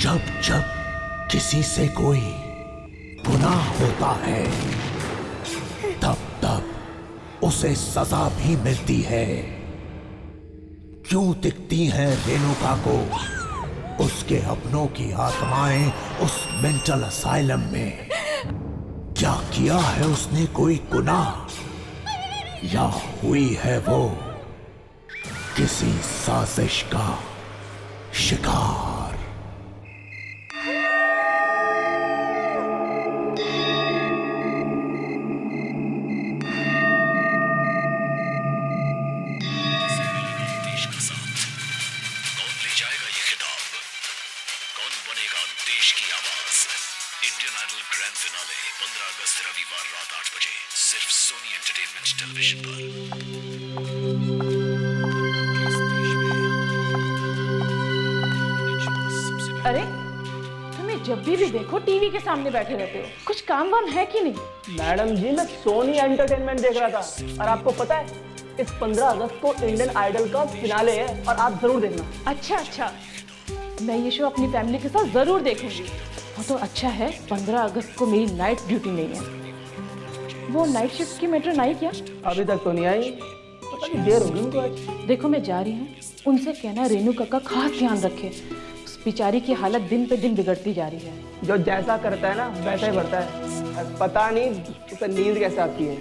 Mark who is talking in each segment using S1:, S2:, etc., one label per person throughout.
S1: जब जब किसी से कोई गुनाह होता है तब तब उसे सजा भी मिलती है। क्यों दिखती हैं रेणुका को उसके अपनों की आत्माएं उस मेंटल असाइलम में? क्या किया है उसने कोई गुनाह, या हुई है वो किसी साजिश का शिकार?
S2: इंडियन आइडल ग्रैंड फिनाले 15 अगस्त रविवार रात 8 बजे सिर्फ सोनी एंटरटेनमेंट टेलीविजन पर।
S3: अरे तुम्हें जब भी देखो टीवी के सामने बैठे रहते हो, कुछ काम वाम है कि नहीं?
S4: मैडम जी मैं सोनी एंटरटेनमेंट देख रहा था, और आपको पता है इस 15 अगस्त को इंडियन आइडल का फिनाले है और आप जरूर देखना।
S3: अच्छा, मैं ये शो अपनी फैमिली के साथ जरूर देखूंगी। वो तो अच्छा है 15 अगस्त को मेरी नाइट ड्यूटी नहीं है। वो नाइट शिफ्ट की मेट्रन आई क्या?
S4: अभी तक तो नहीं आई, पता नहीं देर होगी उनको आज।
S3: देखो मैं जा रही हूँ, उनसे कहना रेणुका का खास ध्यान रखे। उस बेचारी की हालत दिन पे दिन बिगड़ती जा रही है।
S4: जो जैसा करता है ना वैसा ही बढ़ता है। पता नहीं उसे नींद कैसे आती है।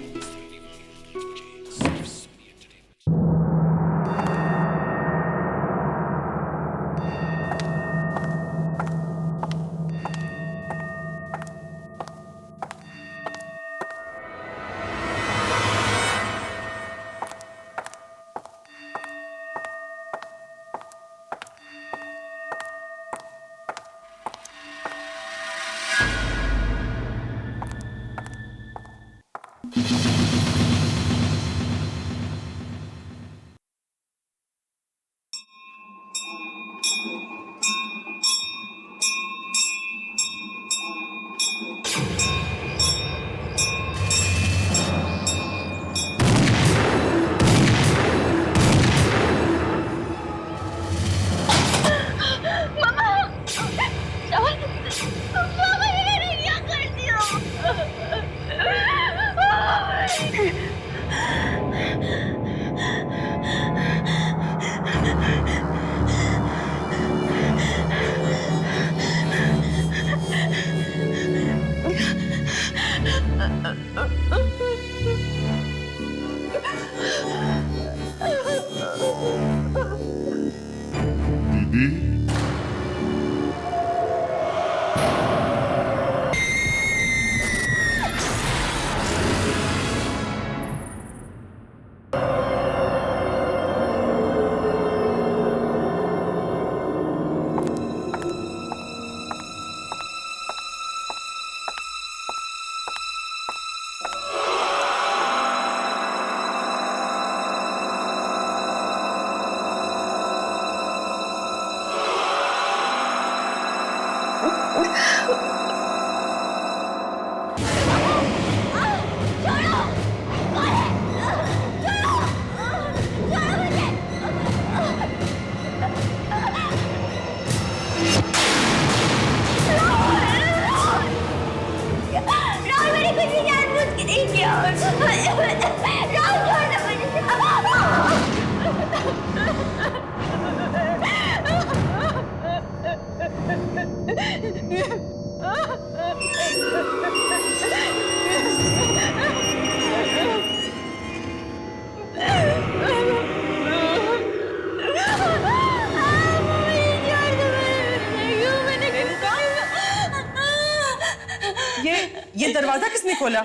S5: ये दरवाजा किसने खोला?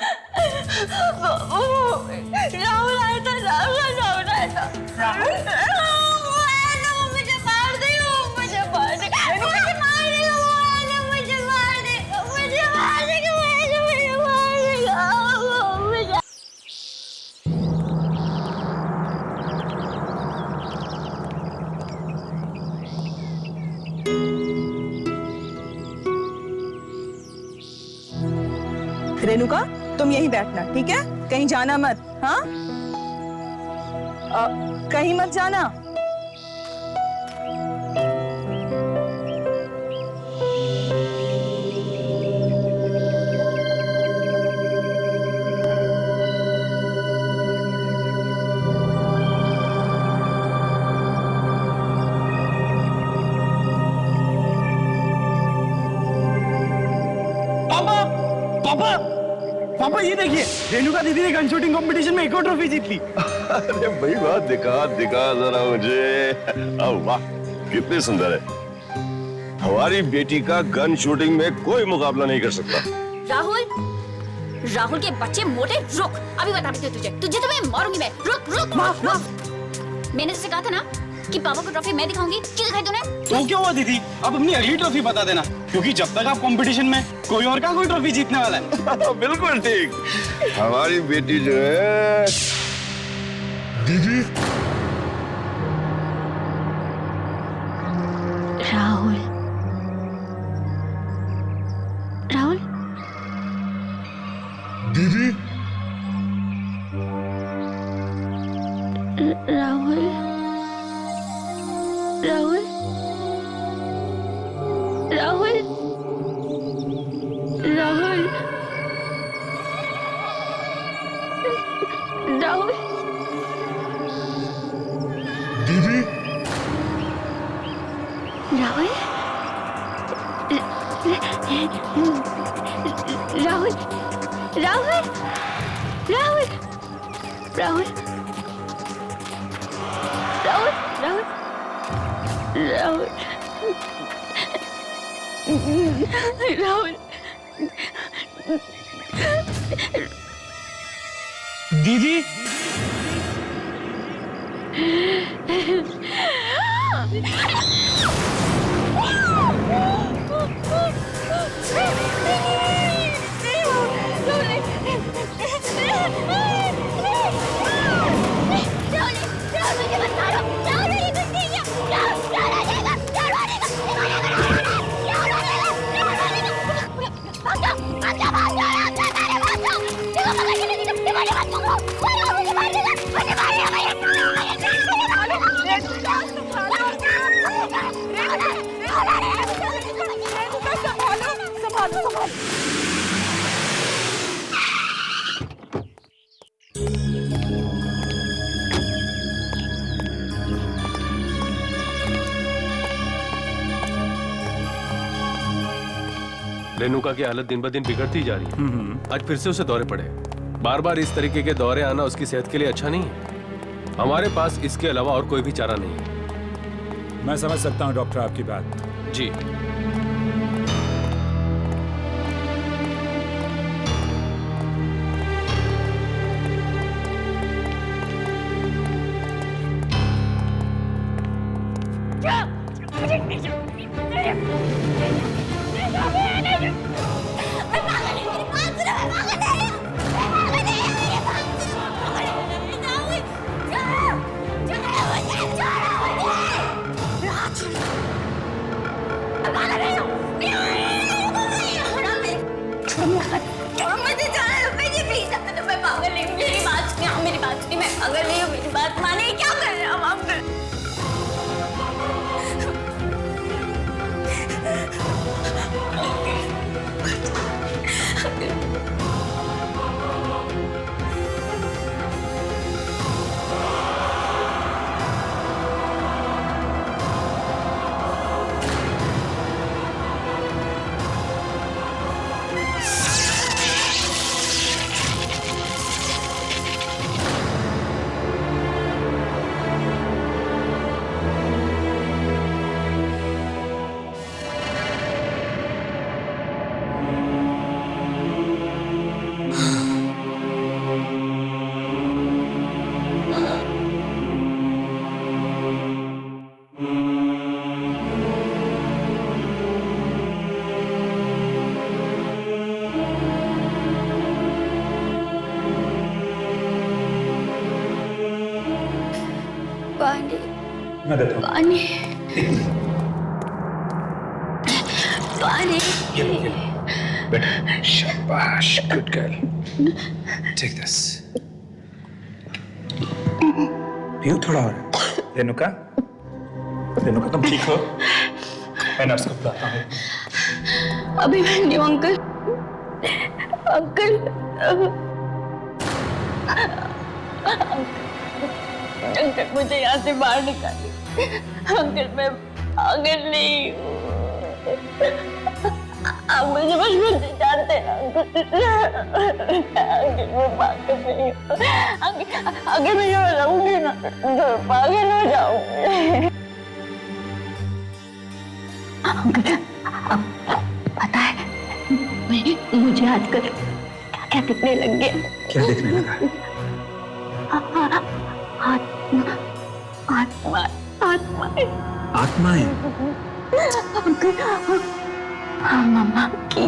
S6: राहुल आया था। राहुल आया था। मुझे मार देगा, मुझे मार देगा, मुझे मार देगा, मुझे मार देगा, मुझे मार देगा, मुझे मार देगा।
S5: रेणुका तुम यहीं बैठना, ठीक है? कहीं जाना मत। हाँ कहीं मत जाना।
S7: पापा पापा ये देखिए, रेणुका दीदी ने गन शूटिंग कंपटीशन में एक और ट्रॉफी जीत ली।
S8: अरे भाई वाह, दिखा दिखा जरा मुझे। वाह कितनी सुंदर है। हमारी बेटी का गन शूटिंग में कोई मुकाबला नहीं कर सकता।
S6: राहुल के बच्चे मोटे, रुक, अभी बताती हूँ तुझे तो मैं मारूंगी मैं। रुक। मैंने तुझसे कहा था ना कि पापा को ट्रॉफी मैं दिखाऊंगी, क्यों दिखाई तूने?
S7: तो क्या हुआ दीदी, अब अपनी अगली ट्रॉफी बता देना, क्योंकि जब तक आप कंपटीशन में कोई और का कोई ट्रॉफी जीतने वाला है।
S8: बिल्कुल ठीक। हमारी बेटी जो है दीदी।
S6: राहुल
S8: दीदी।
S6: राहुल
S8: दीदी।
S7: दीदी
S9: रेणुका की हालत दिन ब दिन बिगड़ती जा रही है। आज फिर से उसे दौरे पड़े। बार बार इस तरीके के दौरे आना उसकी सेहत के लिए अच्छा नहीं है। हमारे पास इसके अलावा और कोई भी चारा नहीं है।
S10: मैं समझ सकता हूँ डॉक्टर आपकी बात।
S9: जी
S10: मैं देता हूँ
S6: पानी पानी।
S10: बेटा शाबाश, गुड गर्ल, टेक दिस। पियो थोड़ा और। रेणुका तुम ठीक हो? मैं नर्स को बुलाता हूँ।
S6: अभी मैं नहीं हूँ अंकल। अंकल मुझे यहाँ से बाहर निकालिए। अंकल मैं पागल नहीं हूँ। आप मुझे बचपन से जानते जानते हैं अंकल मैं पागल नहीं हूँ। अगर मैं यहाँ रहूंगी ना तो पागल हो जाऊंगी। अंकल पता है मुझे आजकल क्या क्या दिखने लग गया।
S10: क्या दिखने लगा?
S6: आत्मा आत्मा आत्माएं।
S10: आत्माएं?
S6: मम्मा की,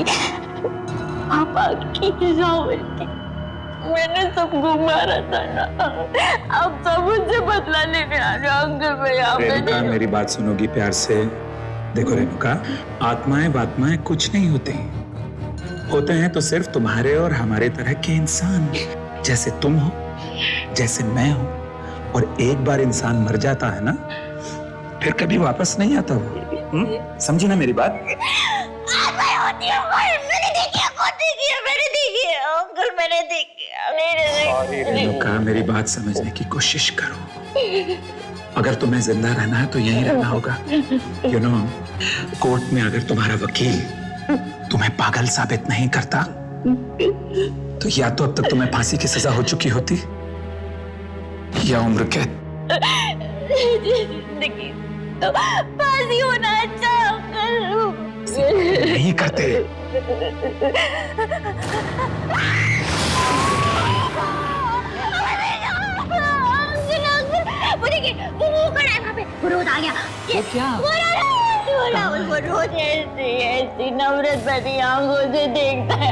S6: पापा की, राहुल की, मैंने सबको मारा था ना। अब सब मुझसे बदला लेने आ रहे अंकल। मैं यहाँ पे
S10: रेणुका मेरी बात सुनोगी प्यार से? देखो रेणुका, आत्माएं बात्माएं कुछ नहीं होते हैं तो सिर्फ तुम्हारे और हमारे तरह के इंसान, जैसे तुम हो, जैसे मैं हूं। और एक बार इंसान मर जाता है ना, फिर कभी वापस नहीं आता वो। समझी ना मेरी बात? रेणुका मेरी बात समझने की कोशिश करो। अगर तुम्हें जिंदा रहना है तो यहीं रहना होगा। यू नो, कोर्ट में अगर तुम्हारा वकील तुम्हें पागल साबित नहीं करता तो या तो अब तक तुम्हें फांसी की सजा हो चुकी होती या उम्र कैद।
S6: जिंदगी तो फांसी होना अच्छा अंकल।
S10: नहीं करते।
S6: वो खड़ा है वहाँ पे, वो रोज आ गया। वो क्या? वो रोज ऐसी नफरत भरी आंखों से देखता है।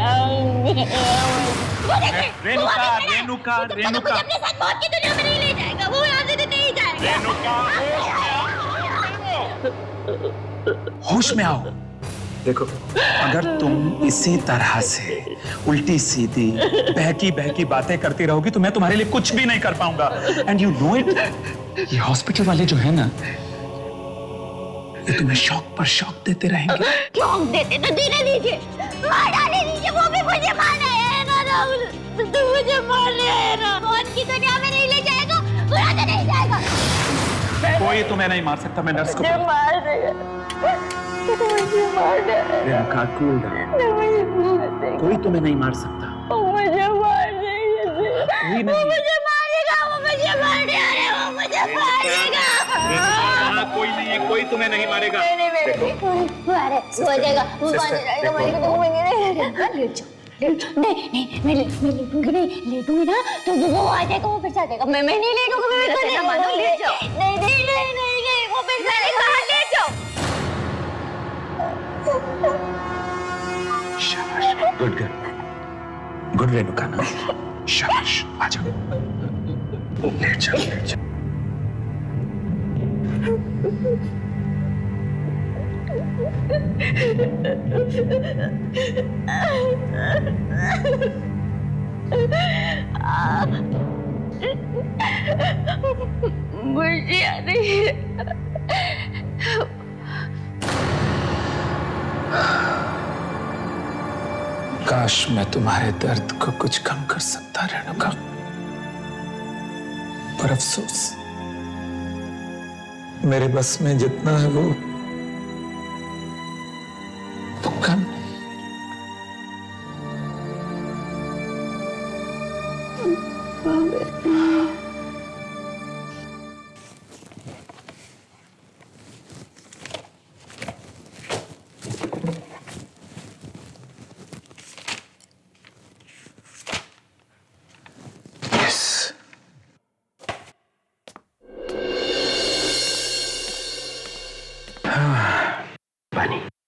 S10: रेणुका, रेणुका, रेणुका,
S6: अपने साथ मौत की दुनिया में नहीं ले जाएगा। वो यहाँ से नहीं जाएगा।
S10: होश में आओ। देखो, अगर तुम इसी तरह से उल्टी सीधी बहकी बहकी बातें करती रहोगी तो मैं तुम्हारे लिए कुछ भी नहीं कर पाऊंगा। And you know it. ये हॉस्पिटल वाले जो है ना, ये तुम्हें शौक पर शौक देते रहेंगे।
S6: शौक देते तो देने दीजिए, मार डाले दीजिए। वो भी मुझे मारना है ना राहुल, तो मुझे मारना है ना। मौत की दुनिया में नहीं ले जाएगा, बुरा तो नहीं जाएगा।
S10: कोई तुम्हें नहीं मार सकता। मैं नर्स को
S6: मार देगा, मुझे मार देगा।
S10: Renuka, cool down. कोई तुम्हें नहीं मार सकता।
S6: मुझे मार देगा।
S10: कोई नहीं।
S6: मुझे मारेगा, वो मुझे मार देगा, वो मुझे मारेगा।
S10: कोई नहीं है, कोई तुम्हें नहीं मारेगा।
S6: देखो, हो जाएगा, वो मारेगा, नहीं, मैं लेटूंगी नहीं, लेटूंगी ना तो वो आ जाएगा, वो फिर से आ जाएगा। मैं नहीं लेटूंगी, मैं ले जाओ। नहीं, वो फिर से आएगा, ले जाओ।
S10: शाबाश, गुड गर्ल, गुड रेणुका ना, शाबाश, आ जाओ, लेट जाओ, लेट जाओ।
S6: मुझे याद नहीं है।
S10: काश मैं तुम्हारे दर्द को कुछ कम कर सकता रेणुका, पर अफसोस मेरे बस में जितना है वो कम।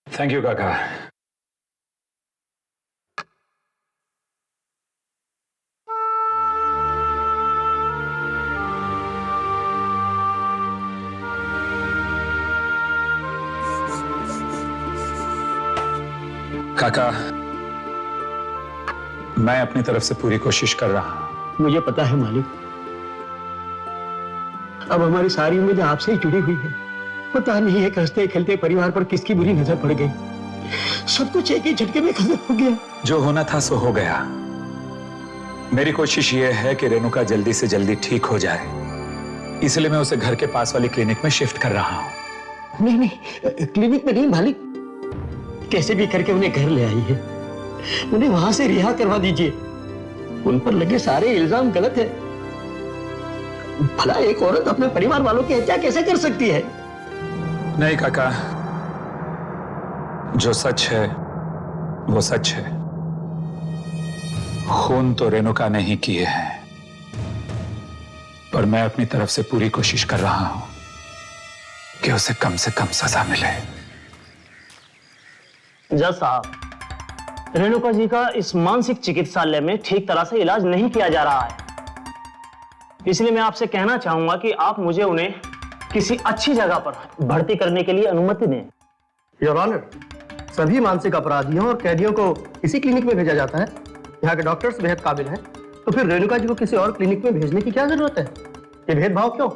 S10: थैंक यू काका। काका, मैं अपनी तरफ से पूरी कोशिश कर रहा हूं।
S4: मुझे पता है मालिक, अब हमारी सारी उम्मीदें आपसे ही जुड़ी हुई है। पता नहीं है हंसते खेलते परिवार पर किसकी बुरी नजर पड़ गई। सब कुछ एक ही झटके में खत्म हो गया।
S10: जो होना था सो हो गया। मेरी कोशिश यह है कि रेणुका जल्दी से जल्दी ठीक हो जाए, इसलिए मैं उसे घर के पास वाली क्लिनिक में शिफ्ट कर रहा हूं।
S4: नहीं, क्लिनिक में नहीं मालिक, कैसे भी करके उन्हें घर ले आई है। उन्हें वहां से रिहा करवा दीजिए। उन पर लगे सारे इल्जाम गलत है। भला एक औरत अपने परिवार वालों की हत्या कैसे कर सकती है?
S10: नहीं काका, जो सच है वो सच है। खून तो रेणुका ने ही किए हैं, पर मैं अपनी तरफ से पूरी कोशिश कर रहा हूं कि उसे कम से कम सजा मिले।
S11: जज साहब, रेणुका जी का इस मानसिक चिकित्सालय में ठीक तरह से इलाज नहीं किया जा रहा है, इसलिए मैं आपसे कहना चाहूंगा कि आप मुझे उन्हें किसी अच्छी जगह पर भर्ती करने के लिए अनुमति दें।
S4: योर ऑनर, सभी मानसिक अपराधियों और कैदियों को इसी क्लिनिक में भेजा जाता है। यहाँ के डॉक्टर्स बेहद काबिल हैं, तो फिर रेणुका जी को किसी और क्लिनिक में भेजने की क्या जरूरत है? ये भेदभाव क्यों?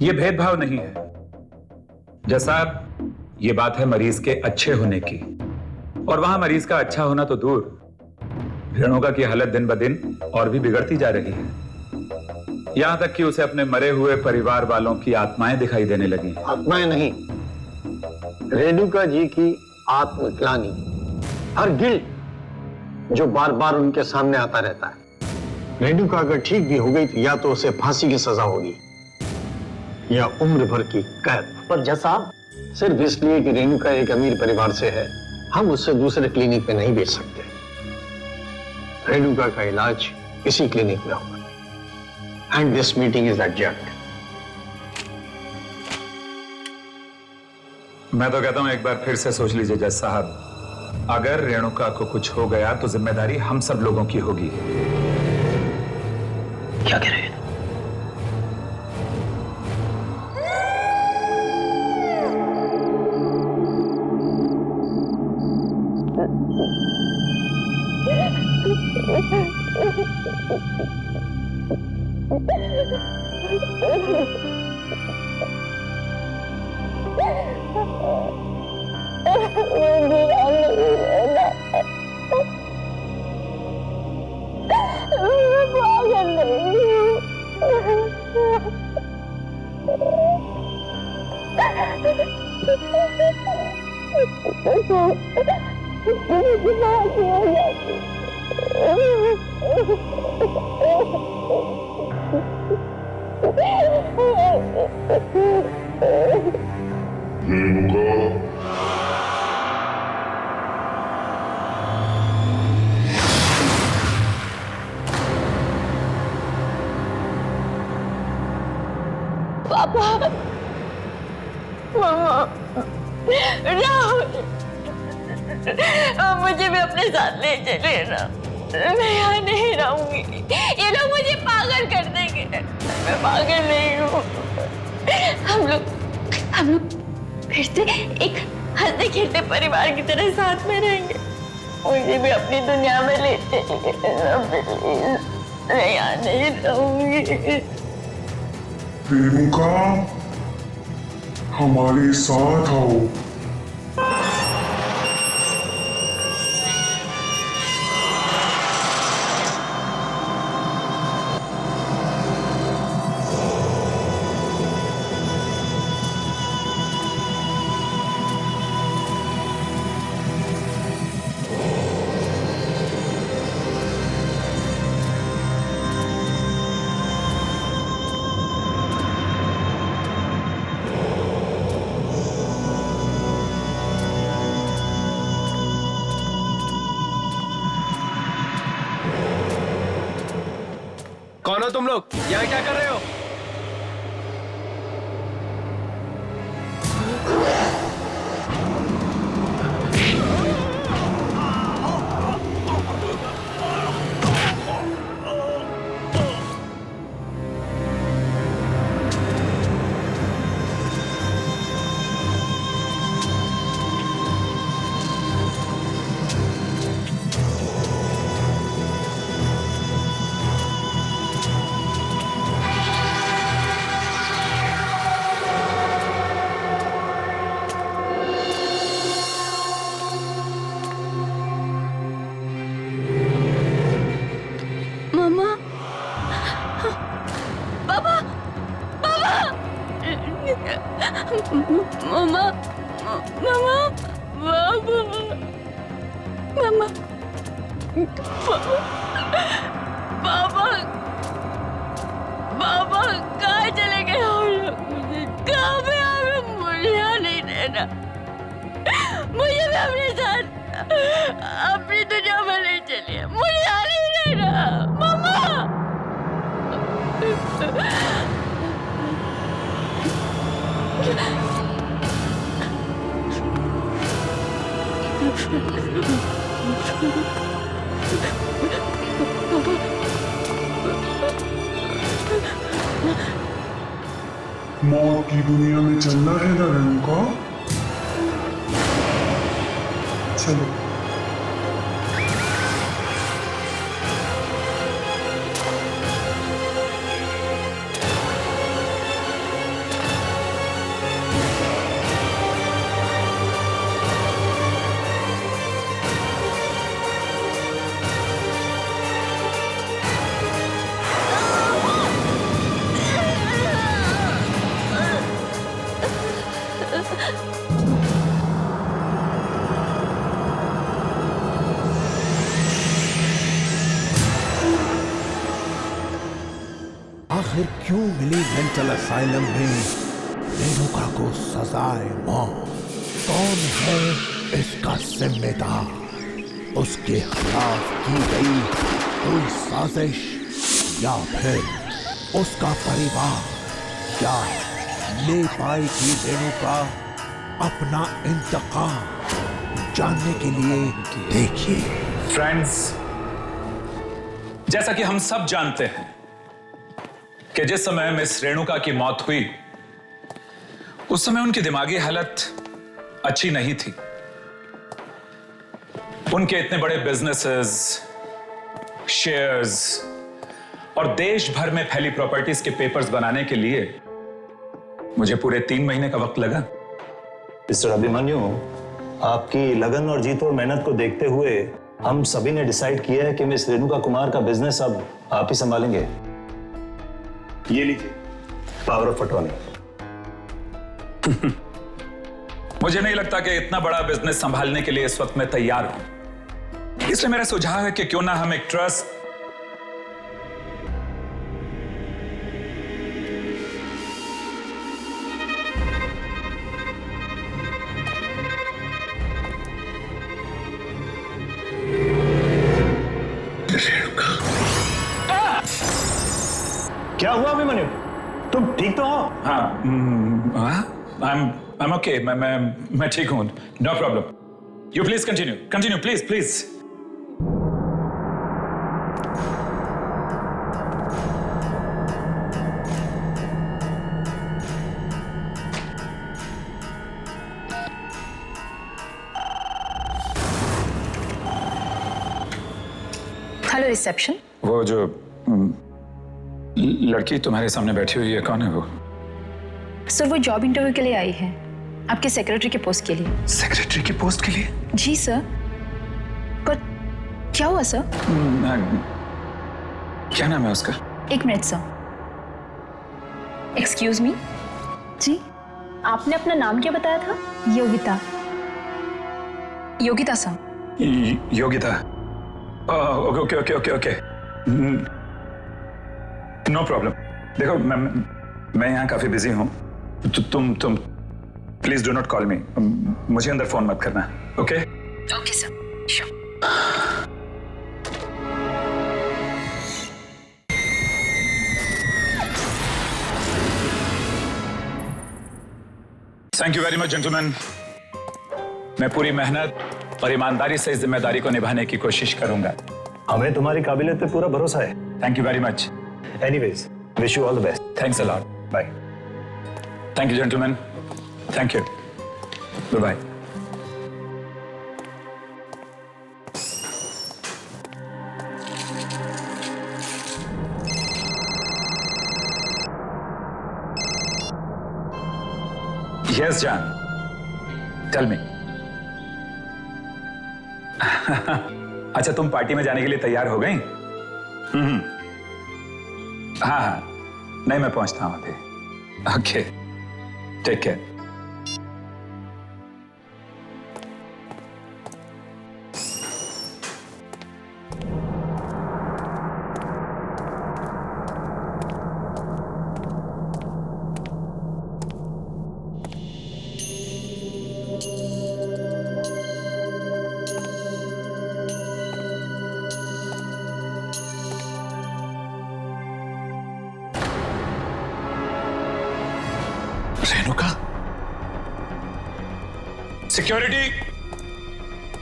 S10: ये भेदभाव नहीं है जैसा, ये बात है मरीज के अच्छे होने की, और वहां मरीज का अच्छा होना तो दूर, रेणुका की हालत दिन ब दिन और भी बिगड़ती जा रही है। यहां तक कि उसे अपने मरे हुए परिवार वालों की आत्माएं दिखाई देने लगी।
S4: आत्माएं नहीं, रेणुका जी की आत्मग्लानि, हर गिल्ट जो बार बार उनके सामने आता रहता है। रेणुका अगर ठीक भी हो गई तो या तो उसे फांसी की सजा होगी या उम्र भर की कैद।
S11: पर जज साहब,
S4: सिर्फ इसलिए कि रेणुका एक अमीर परिवार से है, हम उससे दूसरे क्लिनिक में नहीं भेज सकते। रेणुका का इलाज इसी क्लिनिक में होगा। And this meeting is adjourned.
S10: मैं तो कहता हूं एक बार फिर से सोच लीजिए जज साहब, अगर रेणुका को कुछ हो गया तो जिम्मेदारी हम सब लोगों की होगी।
S4: क्या कह रहे हैं?
S6: पापा, मामा, राहुल, मुझे भी अपने साथ ले चले ना। मैं यहाँ नहीं रहूंगी, ये लोग मुझे पागल कर देंगे। मैं पागल नहीं हूँ। हम लोग फिर से एक हंसते खेलते परिवार की तरह साथ में रहेंगे। मुझे भी अपनी दुनिया में ले चलिए। मैं यहाँ नहीं रहूंगी।
S12: रेणुका, हमारे साथ आओ।
S9: कौन हो तुम लोग? यहाँ क्या कर रहे हो?
S6: मामा, मामा, बाबा। मामा, पापा, पापा कहाँ चले गए हम लोग? मुझे कहाँ पे हमें मुझे यहाँ नहीं रहना, मुझे भी अपने साथ अपनी दुनिया में ले चलिए, मुझे यहाँ नहीं रहना मामा।
S12: मौत की दुनिया में चलना है ना रेणुका? चलो।
S1: आखिर क्यों मिली मेंटल असाइलम में रेणुका को सजाए मौत? कौन है इसका जिम्मेदार? उसके खिलाफ की गई कोई साजिश या फिर उसका परिवार? क्या ले पाएगी रेणुका अपना इंतकाम? जानने के लिए देखिए।
S10: फ्रेंड्स, जैसा कि हम सब जानते हैं कि जिस समय मिस रेणुका की मौत हुई उस समय उनकी दिमागी हालत अच्छी नहीं थी। उनके इतने बड़े बिजनेसेस, शेयर्स और देश भर में फैली प्रॉपर्टीज के पेपर्स बनाने के लिए मुझे पूरे 3 महीने का वक्त लगा।
S13: मिस्टर अभिमन्यु, आपकी लगन और जीत और मेहनत को देखते हुए हम सभी ने डिसाइड किया है कि मिस रेणुका कुमार का बिजनेस अब आप ही संभालेंगे। ये लीजिए पावर ऑफ अटॉर्नी।
S10: मुझे नहीं लगता कि इतना बड़ा बिजनेस संभालने के लिए इस वक्त मैं तैयार हूं, इसलिए मेरा सुझाव है कि क्यों ना हम एक ट्रस्ट
S13: क्या हुआ अभिमन्यु? तुम ठीक तो हो?
S10: हाँ, I'm okay. मैं ठीक हूं। No problem. You please continue. Continue, please, please.
S14: Hello reception.
S10: वो जो लड़की तुम्हारे सामने बैठी हुई है, कौन है वो?
S14: सर, वो जॉब इंटरव्यू के लिए आई है, आपके सेक्रेटरी के पोस्ट के लिए।
S10: सेक्रेटरी की पोस्ट के लिए?
S14: जी सर। पर क्या हुआ सर?
S10: क्या नाम है उसका?
S14: 1 मिनट सर। Excuse me. जी, आपने अपना नाम क्या बताया था? Yogita. Yogita sir.
S10: Yogita. Okay okay okay okay. No problem. देखो, मैं यहाँ काफी बिजी हूँ, तुम please do not call me. मुझे अंदर फोन मत करना, okay?
S14: Okay sir, sure.
S10: Thank you very much gentleman. मैं पूरी मेहनत और ईमानदारी से इस जिम्मेदारी को निभाने की कोशिश करूंगा।
S13: हमें तुम्हारी काबिलियत पे पूरा भरोसा है।
S10: Thank you very much.
S13: Anyways, wish you all the best.
S10: Thanks a lot.
S13: Bye.
S10: Thank you gentleman. Thank you. Bye bye. Yes, John. Tell me. अच्छा, तुम पार्टी में जाने के लिए तैयार हो गई? हाँ हाँ, नहीं मैं पहुंचता हूं अभी। Okay, take care. Security,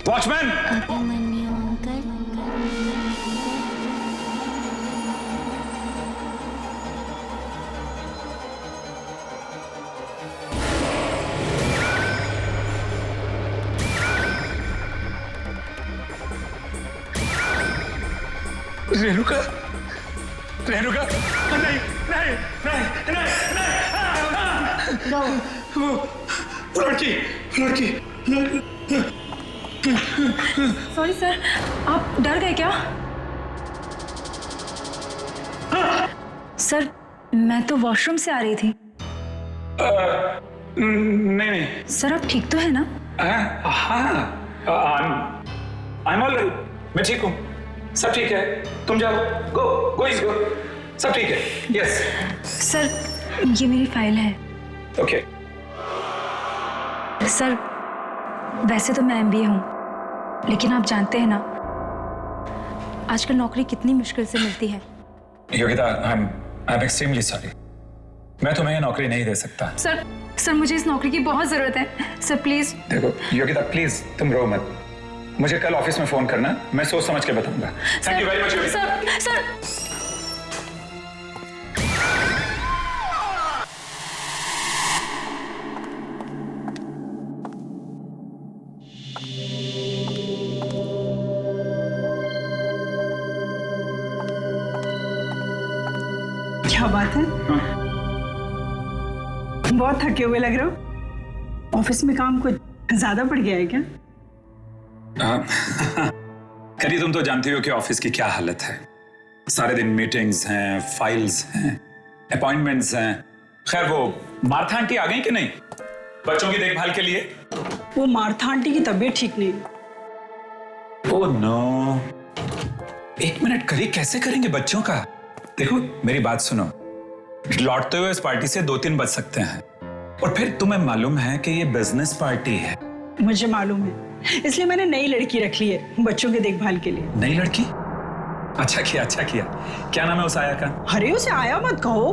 S10: watchman.
S6: Abhimanyu uncle,
S10: Renuka, Renuka, नहीं नहीं नहीं नहीं नहीं, वो लड़की, लड़की।
S14: सॉरी सर, आप डर गए क्या? सर, मैं तो वॉशरूम से आ रही थी।
S10: नहीं नहीं
S14: सर, आप ठीक तो है ना?
S10: हाँ, I'm all right, मैं ठीक हूँ, सब ठीक है, तुम जाओ, गो, सब ठीक है, यस।
S14: सर, ये मेरी फाइल है।
S10: ओके।
S14: सर, वैसे तो मैं MBA हूँ, लेकिन आप जानते हैं ना आजकल नौकरी कितनी मुश्किल से मिलती है।
S10: योगिता, I'm extremely sorry, मैं तुम्हें ये नौकरी नहीं दे सकता।
S14: सर, मुझे इस नौकरी की बहुत जरूरत है। Sir please.
S10: देखो योगिता, प्लीज तुम रो मत, मुझे कल ऑफिस में फोन करना, मैं सोच समझ के बताऊंगा। Thank you very much Yogita.
S14: Sir,
S5: क्या बात है? बहुत थके हुए लग रहे हो। ऑफिस में काम कुछ ज्यादा बढ़ गया है क्या?
S10: करी, तुम तो जानती हो कि ऑफिस की क्या हालत है। सारे दिन मीटिंग्स हैं, फाइल्स हैं, अपॉइंटमेंट्स हैं। खैर, वो मार्था आंटी आ गई कि नहीं बच्चों की देखभाल के लिए?
S5: वो मार्था आंटी की तबीयत ठीक नहीं।
S10: ओह नो, एक मिनट करी, कैसे करेंगे बच्चों का? देखो मेरी बात सुनो, लौटते हुए इस पार्टी से 2-3 बज सकते हैं, और फिर तुम्हें मालूम है कि ये बिजनेस पार्टी है।
S5: मुझे मालूम है, इसलिए मैंने नई लड़की रख ली है बच्चों की देखभाल के लिए।
S10: नई लड़की? अच्छा किया। क्या नाम है उस आया का?
S5: अरे उसे आया मत कहो,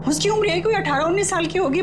S5: उसकी उम्र है कोई 18-19 साल की होगी।